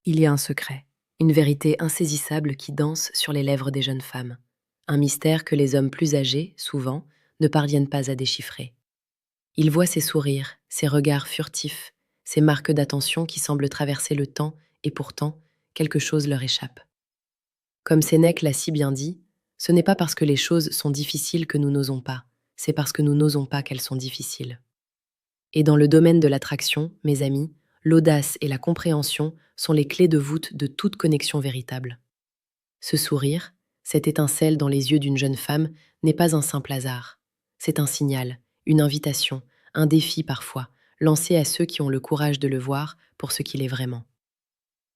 Il y a un secret, une vérité insaisissable qui danse sur les lèvres des jeunes femmes. Un mystère que les hommes plus âgés, souvent, ne parviennent pas à déchiffrer. Ils voient ces sourires, ces regards furtifs, ces marques d'attention qui semblent traverser le temps et pourtant, quelque chose leur échappe. Comme Sénèque l'a si bien dit, ce n'est pas parce que les choses sont difficiles que nous n'osons pas, c'est parce que nous n'osons pas qu'elles sont difficiles. Et dans le domaine de l'attraction, mes amis, l'audace et la compréhension sont les clés de voûte de toute connexion véritable. Ce sourire, cette étincelle dans les yeux d'une jeune femme, n'est pas un simple hasard. C'est un signal, une invitation, un défi parfois, lancé à ceux qui ont le courage de le voir pour ce qu'il est vraiment.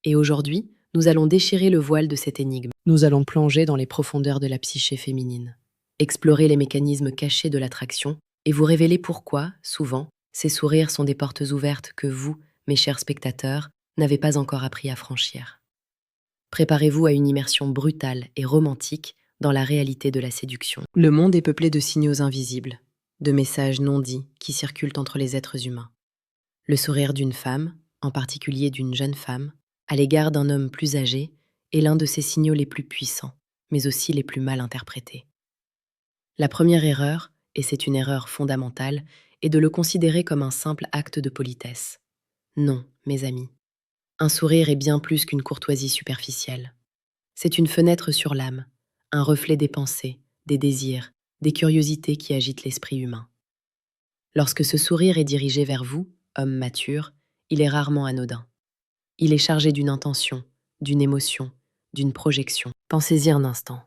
Et aujourd'hui, nous allons déchirer le voile de cette énigme. Nous allons plonger dans les profondeurs de la psyché féminine, explorer les mécanismes cachés de l'attraction et vous révéler pourquoi, souvent, ces sourires sont des portes ouvertes que vous, mes chers spectateurs, n'avez pas encore appris à franchir. Préparez-vous à une immersion brutale et romantique dans la réalité de la séduction. Le monde est peuplé de signaux invisibles, de messages non dits qui circulent entre les êtres humains. Le sourire d'une femme, en particulier d'une jeune femme, à l'égard d'un homme plus âgé, est l'un de ces signaux les plus puissants, mais aussi les plus mal interprétés. La première erreur, et c'est une erreur fondamentale, est de le considérer comme un simple acte de politesse. Non, mes amis. Un sourire est bien plus qu'une courtoisie superficielle. C'est une fenêtre sur l'âme, un reflet des pensées, des désirs, des curiosités qui agitent l'esprit humain. Lorsque ce sourire est dirigé vers vous, homme mature, il est rarement anodin. Il est chargé d'une intention, d'une émotion, d'une projection. Pensez-y un instant.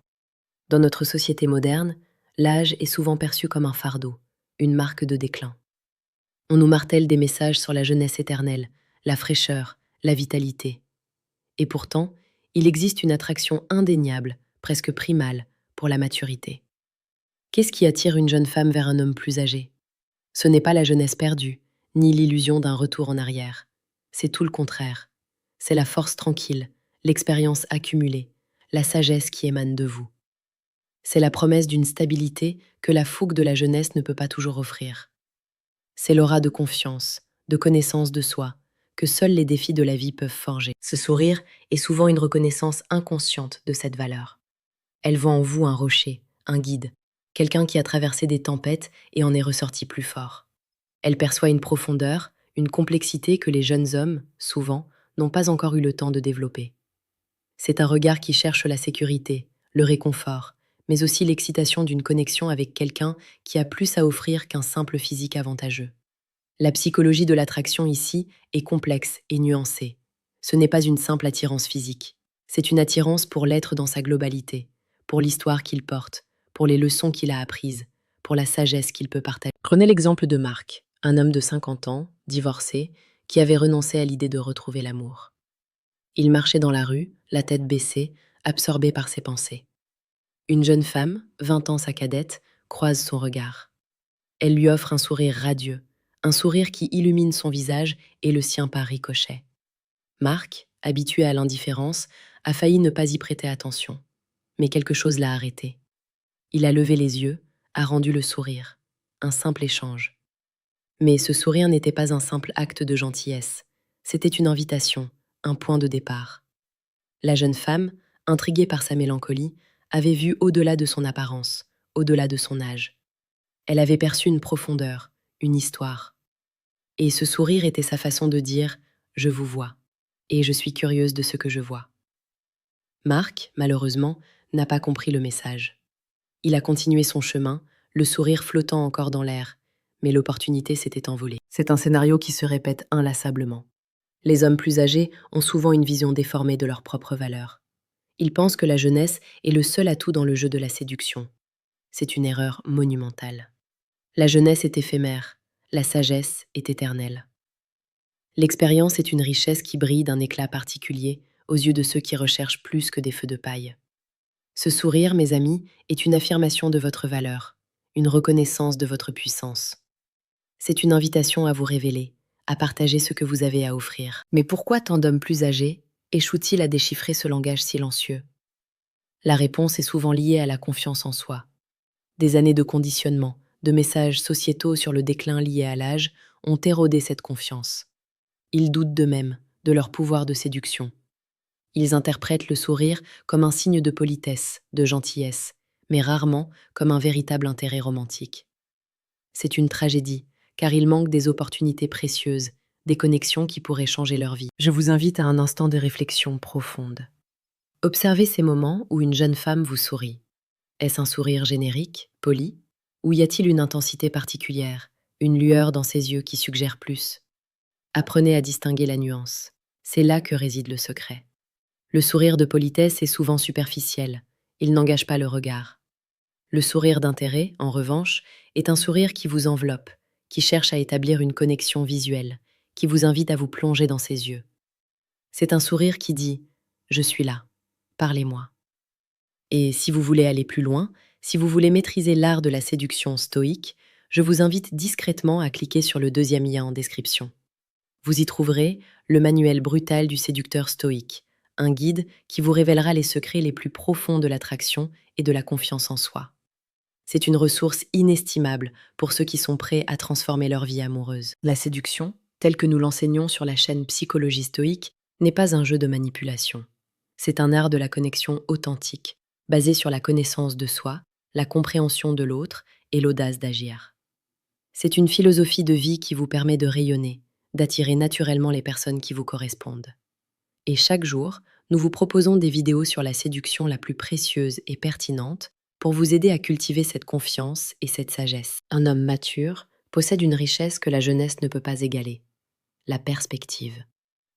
Dans notre société moderne, l'âge est souvent perçu comme un fardeau, une marque de déclin. On nous martèle des messages sur la jeunesse éternelle, la fraîcheur, la vitalité. Et pourtant, il existe une attraction indéniable, presque primale, pour la maturité. Qu'est-ce qui attire une jeune femme vers un homme plus âgé? Ce n'est pas la jeunesse perdue, ni l'illusion d'un retour en arrière. C'est tout le contraire. C'est la force tranquille, l'expérience accumulée, la sagesse qui émane de vous. C'est la promesse d'une stabilité que la fougue de la jeunesse ne peut pas toujours offrir. C'est l'aura de confiance, de connaissance de soi, que seuls les défis de la vie peuvent forger. Ce sourire est souvent une reconnaissance inconsciente de cette valeur. Elle voit en vous un rocher, un guide, quelqu'un qui a traversé des tempêtes et en est ressorti plus fort. Elle perçoit une profondeur, une complexité que les jeunes hommes, souvent, n'ont pas encore eu le temps de développer. C'est un regard qui cherche la sécurité, le réconfort, mais aussi l'excitation d'une connexion avec quelqu'un qui a plus à offrir qu'un simple physique avantageux. La psychologie de l'attraction ici est complexe et nuancée. Ce n'est pas une simple attirance physique. C'est une attirance pour l'être dans sa globalité, pour l'histoire qu'il porte, pour les leçons qu'il a apprises, pour la sagesse qu'il peut partager. Prenez l'exemple de Marc, un homme de 50 ans, divorcé, qui avait renoncé à l'idée de retrouver l'amour. Il marchait dans la rue, la tête baissée, absorbé par ses pensées. Une jeune femme, 20 ans sa cadette, croise son regard. Elle lui offre un sourire radieux, un sourire qui illumine son visage et le sien par ricochet. Marc, habitué à l'indifférence, a failli ne pas y prêter attention. Mais quelque chose l'a arrêté. Il a levé les yeux, a rendu le sourire. Un simple échange. Mais ce sourire n'était pas un simple acte de gentillesse. C'était une invitation, un point de départ. La jeune femme, intriguée par sa mélancolie, avait vu au-delà de son apparence, au-delà de son âge. Elle avait perçu une profondeur, une histoire. Et ce sourire était sa façon de dire « Je vous vois, et je suis curieuse de ce que je vois ». Marc, malheureusement, n'a pas compris le message. Il a continué son chemin, le sourire flottant encore dans l'air, mais l'opportunité s'était envolée. C'est un scénario qui se répète inlassablement. Les hommes plus âgés ont souvent une vision déformée de leur propre valeur. Ils pensent que la jeunesse est le seul atout dans le jeu de la séduction. C'est une erreur monumentale. La jeunesse est éphémère, la sagesse est éternelle. L'expérience est une richesse qui brille d'un éclat particulier aux yeux de ceux qui recherchent plus que des feux de paille. Ce sourire, mes amis, est une affirmation de votre valeur, une reconnaissance de votre puissance. C'est une invitation à vous révéler, à partager ce que vous avez à offrir. Mais pourquoi tant d'hommes plus âgés échouent-ils à déchiffrer ce langage silencieux? La réponse est souvent liée à la confiance en soi. Des années de conditionnement, de messages sociétaux sur le déclin lié à l'âge ont érodé cette confiance. Ils doutent d'eux-mêmes, de leur pouvoir de séduction, Ils interprètent le sourire comme un signe de politesse, de gentillesse, mais rarement comme un véritable intérêt romantique. C'est une tragédie, car il manque des opportunités précieuses, des connexions qui pourraient changer leur vie. Je vous invite à un instant de réflexion profonde. Observez ces moments où une jeune femme vous sourit. Est-ce un sourire générique, poli, ou y a-t-il une intensité particulière, une lueur dans ses yeux qui suggère plus? Apprenez à distinguer la nuance. C'est là que réside le secret. Le sourire de politesse est souvent superficiel. Il n'engage pas le regard. Le sourire d'intérêt, en revanche, est un sourire qui vous enveloppe, qui cherche à établir une connexion visuelle, qui vous invite à vous plonger dans ses yeux. C'est un sourire qui dit ⁇ Je suis là, parlez-moi ⁇ Et si vous voulez aller plus loin, si vous voulez maîtriser l'art de la séduction stoïque, je vous invite discrètement à cliquer sur le deuxième lien en description. Vous y trouverez le manuel brutal du séducteur stoïque, un guide qui vous révélera les secrets les plus profonds de l'attraction et de la confiance en soi. C'est une ressource inestimable pour ceux qui sont prêts à transformer leur vie amoureuse. La séduction, telle que nous l'enseignons sur la chaîne Psychologie stoïque, n'est pas un jeu de manipulation. C'est un art de la connexion authentique, basé sur la connaissance de soi, la compréhension de l'autre et l'audace d'agir. C'est une philosophie de vie qui vous permet de rayonner, d'attirer naturellement les personnes qui vous correspondent. Et chaque jour, nous vous proposons des vidéos sur la séduction la plus précieuse et pertinente pour vous aider à cultiver cette confiance et cette sagesse. Un homme mature possède une richesse que la jeunesse ne peut pas égaler, la perspective.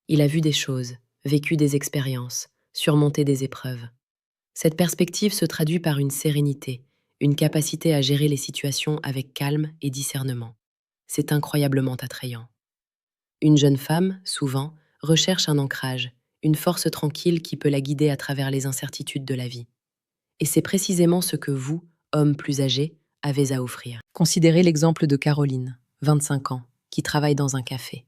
Il a vu des choses, vécu des expériences, surmonté des épreuves. Cette perspective se traduit par une sérénité, une capacité à gérer les situations avec calme et discernement. C'est incroyablement attrayant. Une jeune femme, souvent, recherche un ancrage, une force tranquille qui peut la guider à travers les incertitudes de la vie. Et c'est précisément ce que vous, homme plus âgé, avez à offrir. Considérez l'exemple de Caroline, 25 ans, qui travaille dans un café.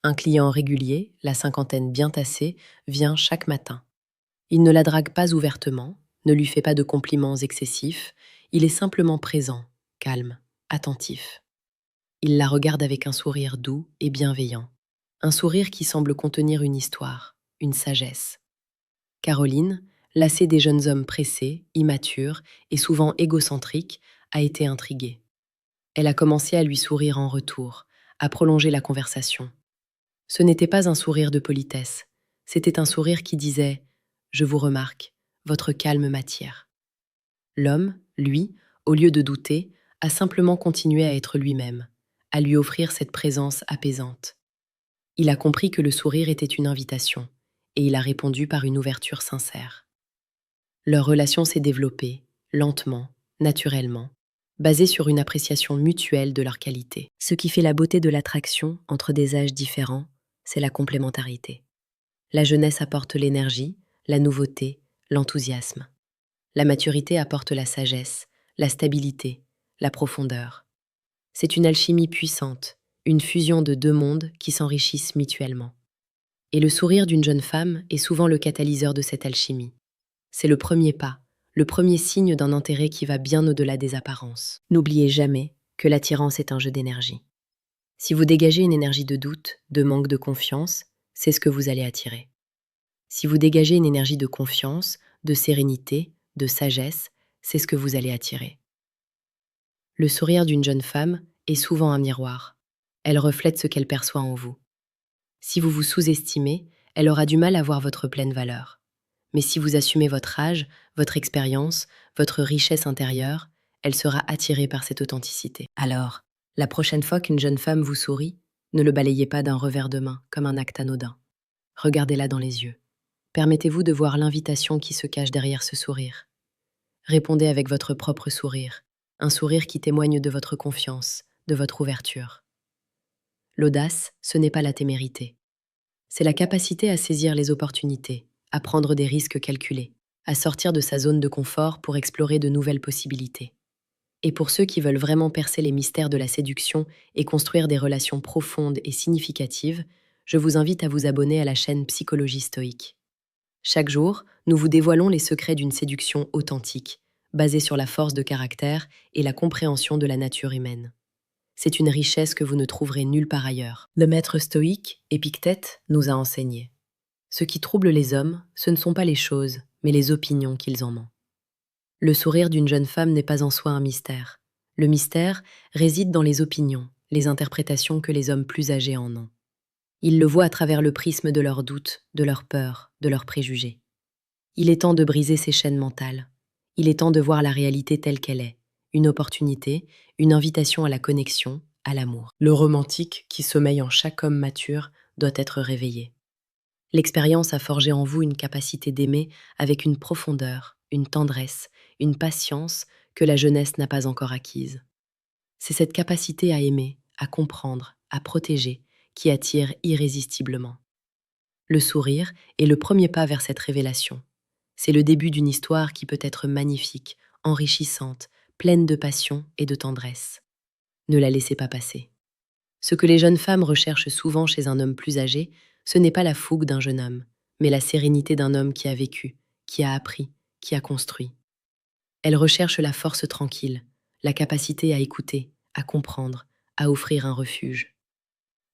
Un client régulier, la cinquantaine bien tassée, vient chaque matin. Il ne la drague pas ouvertement, ne lui fait pas de compliments excessifs, il est simplement présent, calme, attentif. Il la regarde avec un sourire doux et bienveillant, un sourire qui semble contenir une histoire, une sagesse. Caroline, lassée des jeunes hommes pressés, immatures et souvent égocentriques, a été intriguée. Elle a commencé à lui sourire en retour, à prolonger la conversation. Ce n'était pas un sourire de politesse, c'était un sourire qui disait ⁇ Je vous remarque, votre calme m'attire ⁇ L'homme, lui, au lieu de douter, a simplement continué à être lui-même, à lui offrir cette présence apaisante. Il a compris que le sourire était une invitation, et il a répondu par une ouverture sincère. Leur relation s'est développée, lentement, naturellement, basée sur une appréciation mutuelle de leur qualité. Ce qui fait la beauté de l'attraction entre des âges différents, c'est la complémentarité. La jeunesse apporte l'énergie, la nouveauté, l'enthousiasme. La maturité apporte la sagesse, la stabilité, la profondeur. C'est une alchimie puissante, une fusion de deux mondes qui s'enrichissent mutuellement. Et le sourire d'une jeune femme est souvent le catalyseur de cette alchimie. C'est le premier pas, le premier signe d'un intérêt qui va bien au-delà des apparences. N'oubliez jamais que l'attirance est un jeu d'énergie. Si vous dégagez une énergie de doute, de manque de confiance, c'est ce que vous allez attirer. Si vous dégagez une énergie de confiance, de sérénité, de sagesse, c'est ce que vous allez attirer. Le sourire d'une jeune femme est souvent un miroir. Elle reflète ce qu'elle perçoit en vous. Si vous vous sous-estimez, elle aura du mal à voir votre pleine valeur. Mais si vous assumez votre âge, votre expérience, votre richesse intérieure, elle sera attirée par cette authenticité. Alors, la prochaine fois qu'une jeune femme vous sourit, ne le balayez pas d'un revers de main, comme un acte anodin. Regardez-la dans les yeux. Permettez-vous de voir l'invitation qui se cache derrière ce sourire. Répondez avec votre propre sourire, un sourire qui témoigne de votre confiance, de votre ouverture. L'audace, ce n'est pas la témérité. C'est la capacité à saisir les opportunités, à prendre des risques calculés, à sortir de sa zone de confort pour explorer de nouvelles possibilités. Et pour ceux qui veulent vraiment percer les mystères de la séduction et construire des relations profondes et significatives, je vous invite à vous abonner à la chaîne Psychologie stoïque. Chaque jour, nous vous dévoilons les secrets d'une séduction authentique, basée sur la force de caractère et la compréhension de la nature humaine. C'est une richesse que vous ne trouverez nulle part ailleurs. Le maître stoïque, Épictète, nous a enseigné. Ce qui trouble les hommes, ce ne sont pas les choses, mais les opinions qu'ils en ont. Le sourire d'une jeune femme n'est pas en soi un mystère. Le mystère réside dans les opinions, les interprétations que les hommes plus âgés en ont. Ils le voient à travers le prisme de leurs doutes, de leurs peurs, de leurs préjugés. Il est temps de briser ces chaînes mentales. Il est temps de voir la réalité telle qu'elle est. Une opportunité, une invitation à la connexion, à l'amour. Le romantique qui sommeille en chaque homme mature doit être réveillé. L'expérience a forgé en vous une capacité d'aimer avec une profondeur, une tendresse, une patience que la jeunesse n'a pas encore acquise. C'est cette capacité à aimer, à comprendre, à protéger, qui attire irrésistiblement. Le sourire est le premier pas vers cette révélation. C'est le début d'une histoire qui peut être magnifique, enrichissante, pleine de passion et de tendresse. Ne la laissez pas passer. Ce que les jeunes femmes recherchent souvent chez un homme plus âgé, ce n'est pas la fougue d'un jeune homme, mais la sérénité d'un homme qui a vécu, qui a appris, qui a construit. Elles recherchent la force tranquille, la capacité à écouter, à comprendre, à offrir un refuge.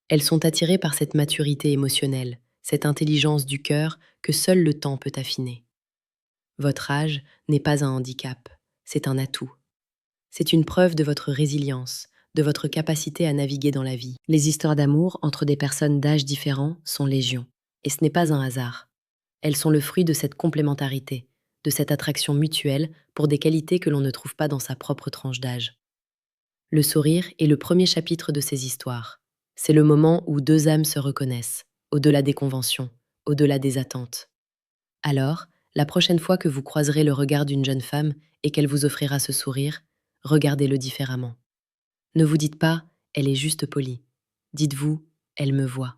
Elles sont attirées par cette maturité émotionnelle, cette intelligence du cœur que seul le temps peut affiner. Votre âge n'est pas un handicap, c'est un atout. C'est une preuve de votre résilience, de votre capacité à naviguer dans la vie. Les histoires d'amour entre des personnes d'âges différents sont légion, et ce n'est pas un hasard. Elles sont le fruit de cette complémentarité, de cette attraction mutuelle pour des qualités que l'on ne trouve pas dans sa propre tranche d'âge. Le sourire est le premier chapitre de ces histoires. C'est le moment où deux âmes se reconnaissent, au-delà des conventions, au-delà des attentes. Alors, la prochaine fois que vous croiserez le regard d'une jeune femme et qu'elle vous offrira ce sourire, regardez-le différemment. Ne vous dites pas « elle est juste polie ». Dites-vous « elle me voit ».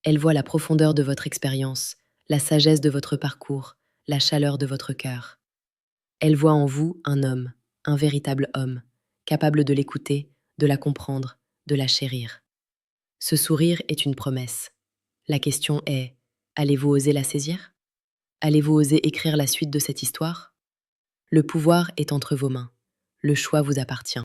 Elle voit la profondeur de votre expérience, la sagesse de votre parcours, la chaleur de votre cœur. Elle voit en vous un homme, un véritable homme, capable de l'écouter, de la comprendre, de la chérir. Ce sourire est une promesse. La question est, allez-vous oser la saisir? Allez-vous oser écrire la suite de cette histoire? Le pouvoir est entre vos mains. Le choix vous appartient.